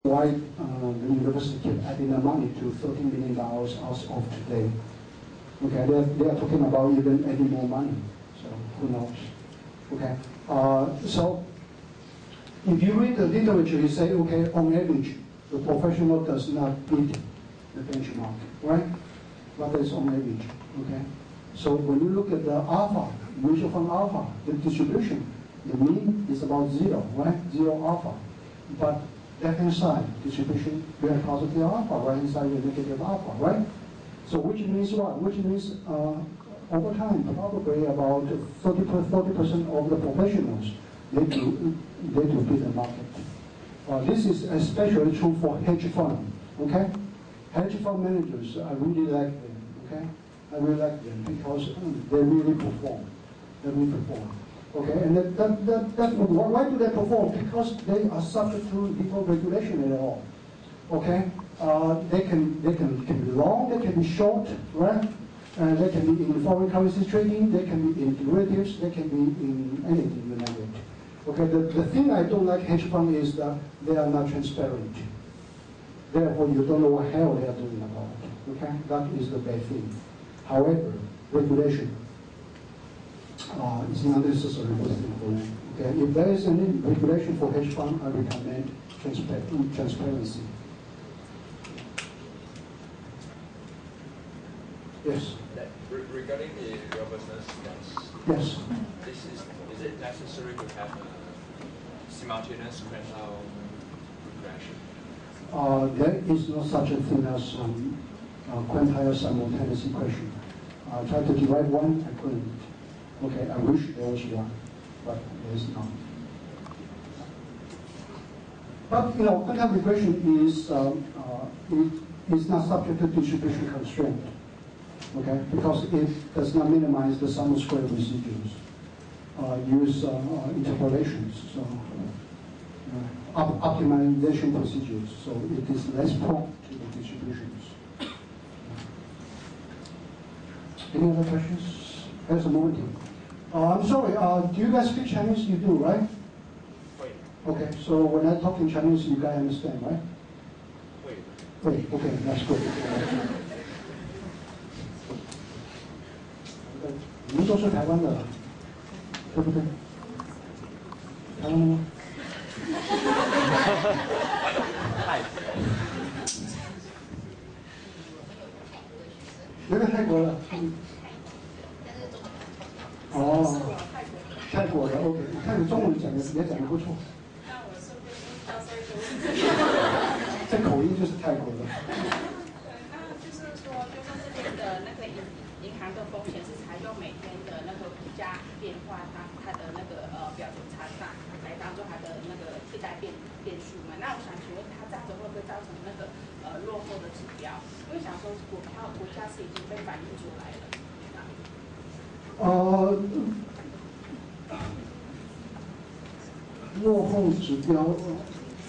why the university kept adding the money to $13 million as of today. Okay, they are talking about even adding more money, so who knows? Okay, so if you read the literature, you say, okay, on average, the professional does not beat the benchmark, right? But that's on average, okay? So when you look at the alpha, mutual fund alpha, the distribution, the mean is about 0, right? 0 alpha. But left-hand side, distribution, we have positive alpha, right-hand side, we have negative alpha, right? So which means what? Which means over time, probably about 40% of the professionals, they do beat the market. This is especially true for hedge fund, okay? Hedge fund managers, I really like them, okay? I really like them because they really perform. They really perform. Okay, and why do they perform? Because they are subject to default regulation at all. Okay, they can be long, they can be short, right? They can be in foreign currency trading, they can be in derivatives, they can be in anything you name it. Okay, the thing I don't like hedge fund is that they are not transparent. Therefore, you don't know what hell they are doing about it. Okay, that is the bad thing. However, regulation is not necessarily good thing for them. Okay, if there is any regulation for hedge fund, I recommend transparency. Yes. Regarding your business stance. Yes. Is it necessary to have a simultaneous sequential regression? There is no such a thing as quantile simultaneous equation. I tried to derive one, I couldn't. Okay, I wish there was one, but there is none. But you know, quantile regression is not subject to distribution constraint. Okay, because it does not minimize the sum of square residuals. Use interpolations, so optimization procedures. So it is less prone to the distributions. Any other questions? There's a moment. I'm sorry. Do you guys speak Chinese? You do, right? Wait. Okay. So when I talk in Chinese, you guys understand, right? Wait. Wait. Okay, that's good. 你们都是台湾的，对不对？台湾的吗？有点泰国了。哦，泰国的 OK， 泰国中文讲的也讲得不错。那我顺便教授一个问题。这口音就是泰国的。对，那就是说这边的那个银行的风险是采用每天的那个股价变化，它的那个标准差价来当做它的那个替代变数嘛？那我想请问，它这样子会不会造成那个落后的指标？因为想说股价是已经被反映出来了。落后指标，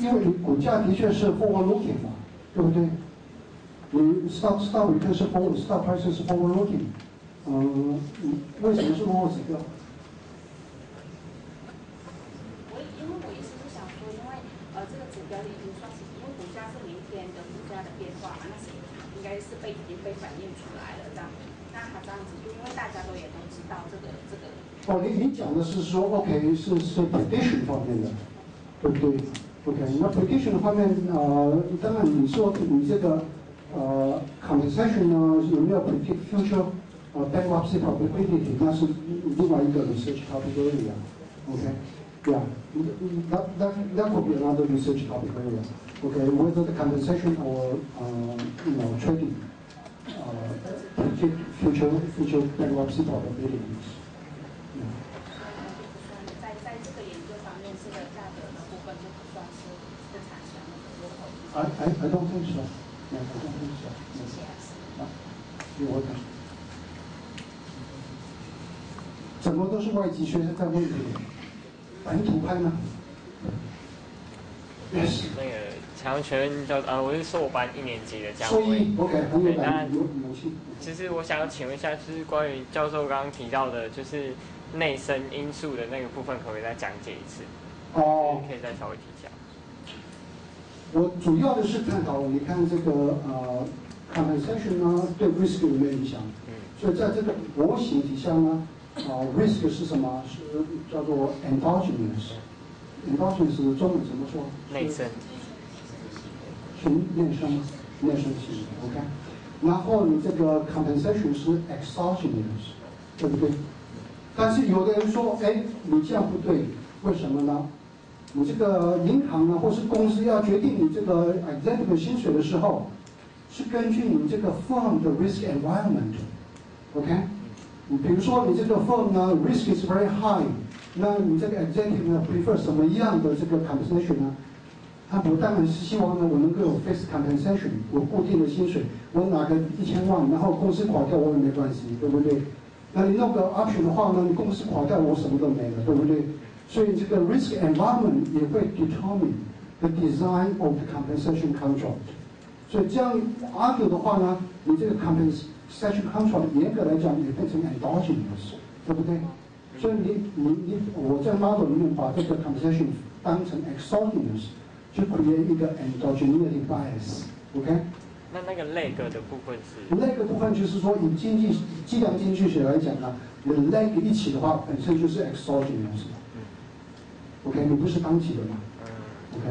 因为你股价的确是 forward looking 嘛，对不对？你 stock return 是 stock price 是 forward looking， 为什么是落后指标？因为我意思是想说，因为这个指标已经算是，因为股价是明天的股价的变化嘛，那是应该是已经被反映出来了这样。那它这样子，就因为大家也都知道这个。哦，你讲的是说 OK 是 prediction 方面的，对不对 ？OK， 那 prediction 的方面，当然你说你这个compensation 呢有没有 predict future bankruptcy probability， 那是另外一个 research topic area。OK，yeah， that could be another research topic area。OK，whether the compensation or trading predict future bankruptcy probabilities。在这个研究方面，这个价格的部分就不算是产生那个落后。I don't think so. Yeah, I don't think so. 谢谢。You're welcome. 怎么都是外籍学生在问你，反图拍呢 ？Yes。那个，想要全我是硕班1年级的江辉。OK， 很有趣。其实我想要请问一下，就是关于教授刚刚提到的，就是内生因素的那个部分，可不可以再讲解一次？可以再稍微提一下。我主要的是探讨，你看这个compensation 呢对 risk 有没有影响？所以在这个模型底下呢，risk 是什么？是叫做 endogenous。endogenous 中文怎么说？内生。是内生性 ，OK。然后你这个 compensation 是 exogenous， 对不对？但是有的人说，哎，你这样不对，为什么呢？你这个银行呢，或是公司要决定你这个 executive 薪水的时候，是根据你这个 firm 的 risk environment，OK？、你比如说你这个 firm 呢 risk is very high， 那你这个 executive 呢 prefer 什么样的这个 compensation 呢？我当然是希望呢，我能够有 fixed compensation， 有固定的薪水，我拿个1000万，然后公司垮掉我也没关系，对不对？那你弄个 option 的话呢，你公司垮掉我什么都没了，对不对？所以这个 risk environment 也会 determine the design of the compensation contract。所以这样 argue 的话呢，你这个 compensation contract 严格来讲也变成 endogenous， 对不对？所以我在 model 里面把这个 compensation 当成 exogenous。就 create 一个 endogeneity bias，OK？、那个 leg 的部分是？ leg 部分就是说，以计量经济学来讲呢，你的 leg 一起的话，本身就是 exogenous。OK， 你不是当起的嘛？OK。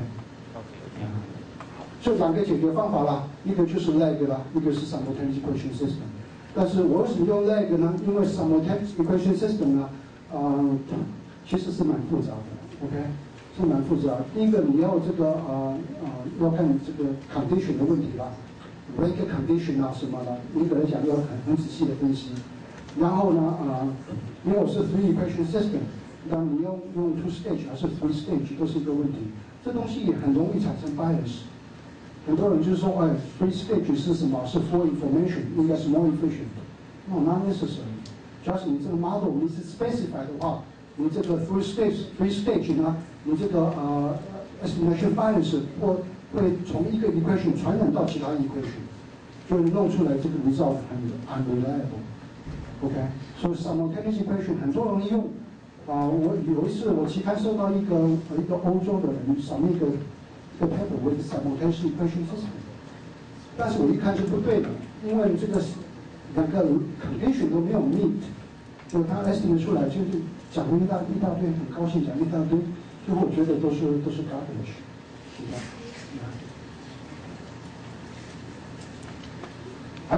就两个解决方法啦，一个就是 leg 啦，一个是 simultaneous equation system。但是我为什么用 leg 呢？因为 simultaneous equation system 呢，其实是蛮复杂的 ，OK？是蛮复杂。第一个，你要这个要看这个 condition 的问题啦 ，break condition 啊什么的，严格来讲要很仔细的分析。然后呢，如果是 three equation system， 那你用 two stage 还是 three stage 都是一个问题。这东西也很容易产生 bias。很多人就是说，哎 ，three stage 是什么？是 for information， 应该是 more efficient。No, not necessary。主要是你这个 model 你是 specify 的话。你这个 three stage 呢，你这个estimation bias 会从一个 equation 传染到其他 equation， 就弄出来这个 result 很 unreliable。OK， 所以 simultaneous equation 很多人用。我有一次我期刊收到一个欧洲的人submit一个 paper with simultaneous equation system， 但是我一看就不对了，因为这个两个 condition 都没有 meet， 就他 estimate 出来就是。讲了一大堆，很高兴讲一大堆，最后我觉得都是 garbage， 是吧？哎，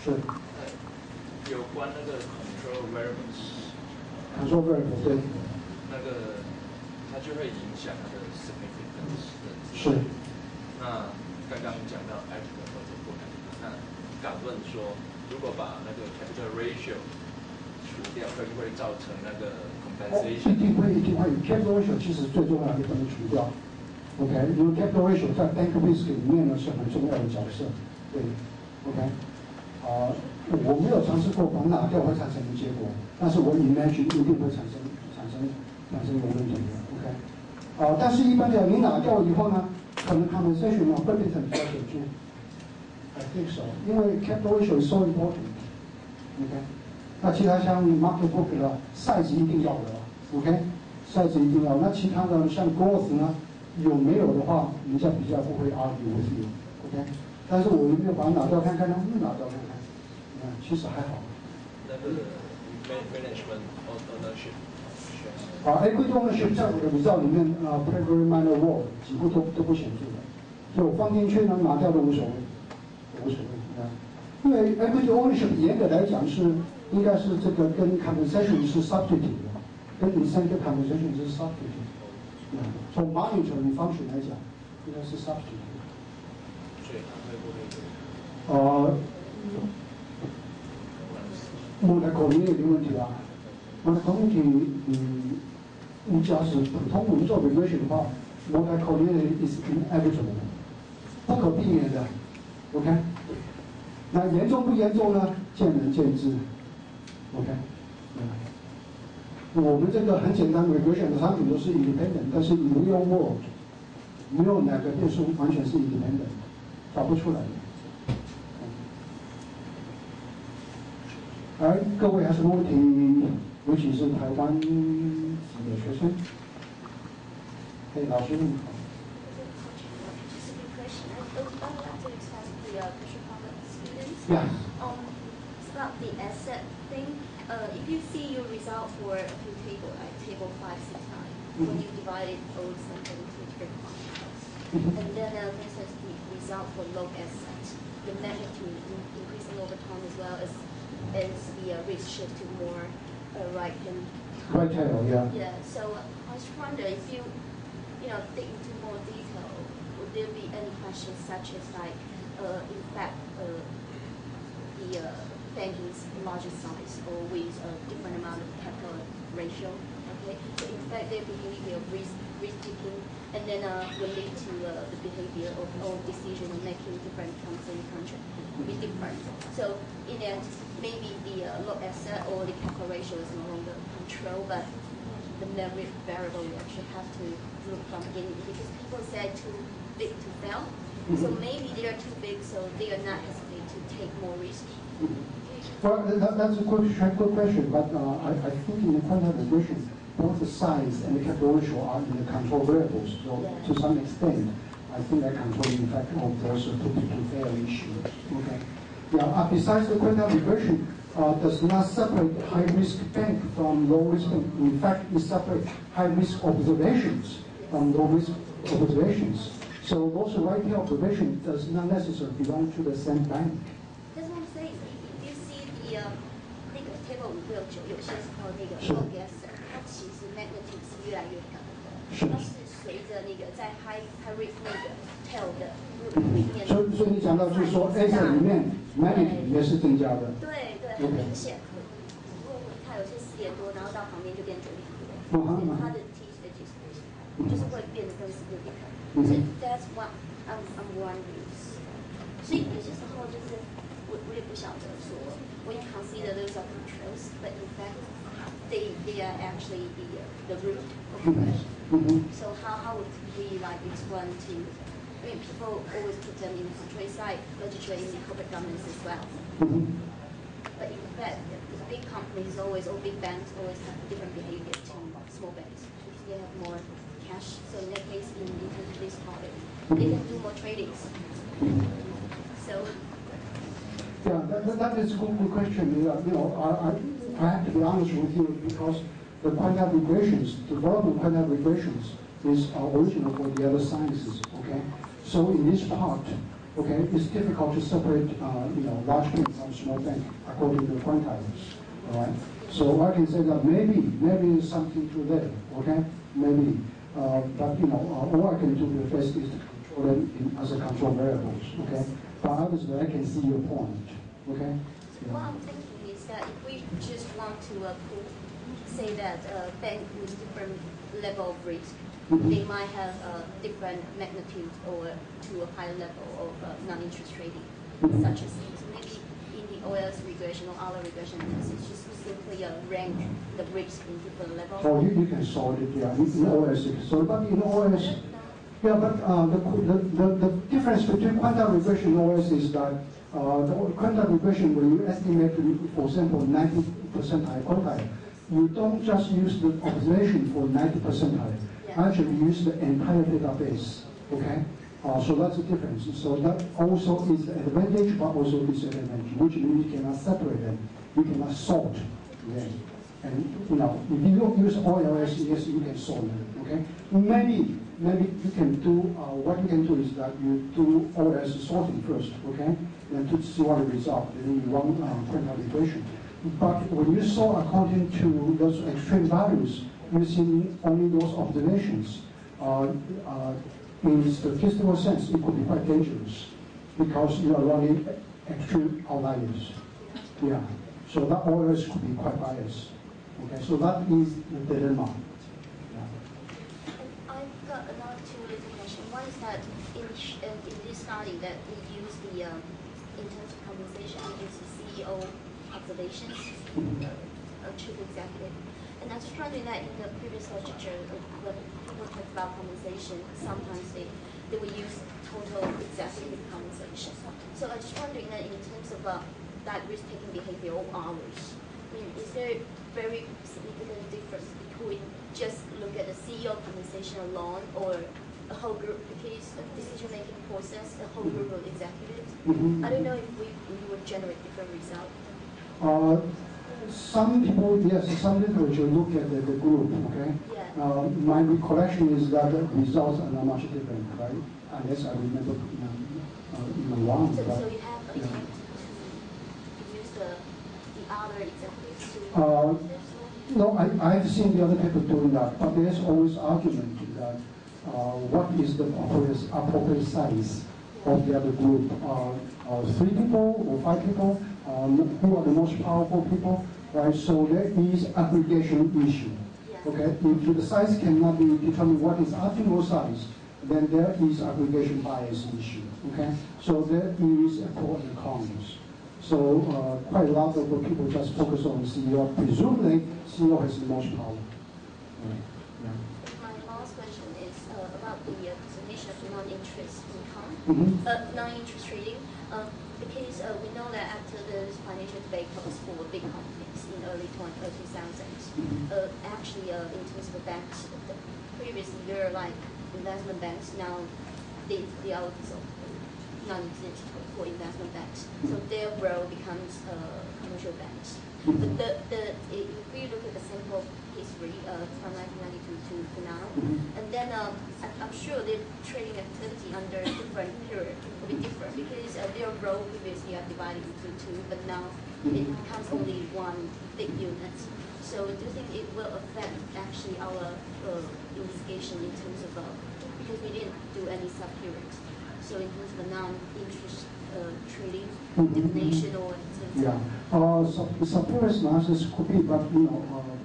是有关那个 control variables， 对，那个它就会影响它的 significance 的。是。那刚刚讲到 active 或者不 active， 那敢问说，如果把那个 capital ratio除掉会不会造成那个 compensation？ 一定会 capital ratio 其实最重要的不能除掉 ，OK？ 因为 capital ratio 在 bank risk 里面呢是很重要的角色，对 ，OK？ 我没有尝试过把它拿掉会产生的结果，但是我 imagine 一定会产生有问题的 ，OK？ 但是一般讲你拿掉以后呢，可能 compensation 呢会变成比较显著 ，I think so， 因为 capital ratio is so important，OK？那其他像 market book 的 size 一定要的 ，OK？size 一定要。那其他的像 growth 呢，有没有的话，人家比较不会 argue with you，OK？但是我有没有把它拿掉看看呢？拿掉看看，其实还好。那个 management ownership。equity ownership 在我的比较里面play very minor role， 几乎都不显著的，所以我放进去呢，拿掉都无所谓，因为 equity ownership 严格来讲是。应该是这个跟 compensation 是 substitute 的，跟 incentive compensation 是 substitute。从 monetary function 来讲，应该是 substitute。所以它会不会？monocollineity 的问题啊 ，monocollineity， 你只要是普通我们做 regression 的话 ，monocollineity is inevitable， 不可避免的 ，OK？ 那严重不严重呢？见仁见智。OK， 我们这个很简单 regression 的产品都是 independent， 但是你用 world， 没有哪个变数完全是 independent， 找不出来的。而各位还有什么问题？尤其是台湾的学生，老师问好。Yeah. It's about the asset thing. If you see your result for a few table, like table 5, 6, 9, when you divide it all something into different quantities, and then this is the result for log asset, the magnitude increasing over time as well as the risk shift to more right hand. Right tail, yeah. Yeah. So I was wondering if you dig into more detail, would there be any questions such as like, in fact, the banking's larger size or with a different amount of capital ratio? Okay. So in fact, their behavior of risk taking, and then will lead to the behavior of all decision making different country will be different. So in the end, maybe the log asset or the capital ratio is no longer control, but the memory variable we actually have to look from beginning because people say too big to fail. So maybe they are too big, so they are not hesitate to take more risk. Well, that's a good question, but I think in the quantitative regression, both the size and the capital ratio are in the control variables. So to some extent, I think that control the effect of those too big to fail issues. Okay. Yeah. Besides the quantitative regression, does not separate high-risk bank from low-risk bank. In fact, it separates high-risk observations from low-risk observations. So those right-hand observation does not necessarily belong to the same bank. That's what I'm saying. If you see the 那个 table 569，有些时候那个 log asset，它其实 magnitude 是越来越高的，它是随着那个在 high risk 那个 tail 的 group 里面。所以你讲到就是说 asset 里面 magnitude 也是增加的。对对，很明显。如果它有些4点多，然后到旁边就变9点多，它的 T 的计数就是会变得更 significant。所以 that's what I'm wondering。所以有些时候就是我也不晓得说 when you consider those are controls, but in fact they are actually the root of the question. So how would we like explain to? I mean, people always put them in the control side, literature in the corporate governance as well. But in fact, the big companies always, or big banks always have different behavior to small banks because they have more cash. So in that case, in this topic, they can do more tradings. So. Yeah, that is a good question. I have to be honest with you because the quantitative regressions, development quantitative regressions is original for the other sciences. Okay, so in this part, okay, it's difficult to separate large bank from small bank according to the quantitatives. All right. So I can say that maybe there's something to that. Okay, maybe. But all I can do the best is to control them as a control variables. Okay. But obviously, I can see your point. Okay. Yeah. What I'm thinking is that if we just want to say that bank with different level of risk, they might have a different magnitude or to a higher level of non-interest trading, such as so maybe in the OS regression or other regression analysis, just simply rank the risk in different levels. Oh, you can solve it, yeah. In OS, you can solve it, but in OS, yeah, but the difference between quantitative regression and OS is that the quantitative regression, when you estimate, for example, 90 percentile quantile, you don't just use the observation for 90 percentile. Yeah. Actually, you use the entire database. Okay, so that's the difference. So that also is the advantage, but also disadvantage, which means you cannot separate them. You cannot sort them. And if you don't use OLS, yes, you can sort them. Okay, maybe you can do what you can do is that you do OLS sorting first. Okay. And to see what the result, and then you run quantitative regression. But when you saw according to those extreme values, using only those observations, in statistical sense, it could be quite dangerous because you are running extreme outliers. Yeah. So that always could be quite biased. Okay. So that is the dilemma. I've got another two little questions. One is that in this study that we use the in terms of compensation, we use the CEO observations, chief executive. And I was wondering that in the previous literature, when people talk about compensation, sometimes they will use total executive compensation. So I was wondering that in terms of that risk-taking behavior or hours, I mean, is there very significant difference between just look at the CEO compensation alone or a whole group, because the decision-making process, a whole group of executives. Mm-hmm. I don't know if we would generate different results. Some people, yes, some literature look at the group, okay? Yeah. My recollection is that the results are not much different, right? Unless I remember wrong. So, but, so you have a attempt to use the other executives to no, I've seen the other people doing that, but there's always argument that what is the appropriate size of the other group? 3 people or 5 people? Who are the most powerful people? Right. So there is aggregation issue. Okay. If the size cannot be determined what is optimal size, then there is aggregation bias issue. Okay. So there is a pros and cons. So quite a lot of people just focus on CEO. Presumably, CEO has the most power. Yeah. My last question is about the definition of non-interest income, non-interest trading. Because we know that after this financial debate for big companies in early 2000s, actually in terms of the banks, previously there are like investment banks, now they are non-exist for investment banks. So their role becomes commercial banks. But if we look at the sample history from 1992 to now, and then I'm sure their trading activity under different period will be different, because their role previously are divided into 2, but now it becomes only one big unit. So do you think it will affect actually our investigation in terms of because we didn't do any sub-periods? So in terms of non-interest trading definition or sub-period analysis could be, but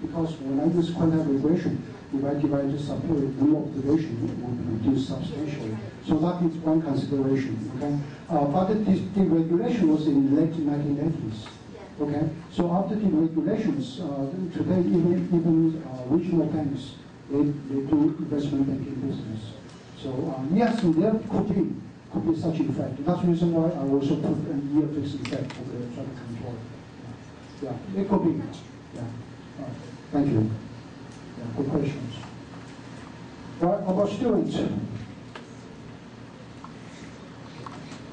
because when I use quantitative regression, if I divide the sub-period, the observation will reduce substantially. So that is one consideration. Okay, but the deregulation was in the late 1980s. Okay, so after deregulations, today even regional banks they do investment banking business. So yes, there could be such effect. That's the reason why I also put a year fixed effect for the traffic control. Yeah, it could be. Yeah. Thank you. Yeah, good questions. Right, about students.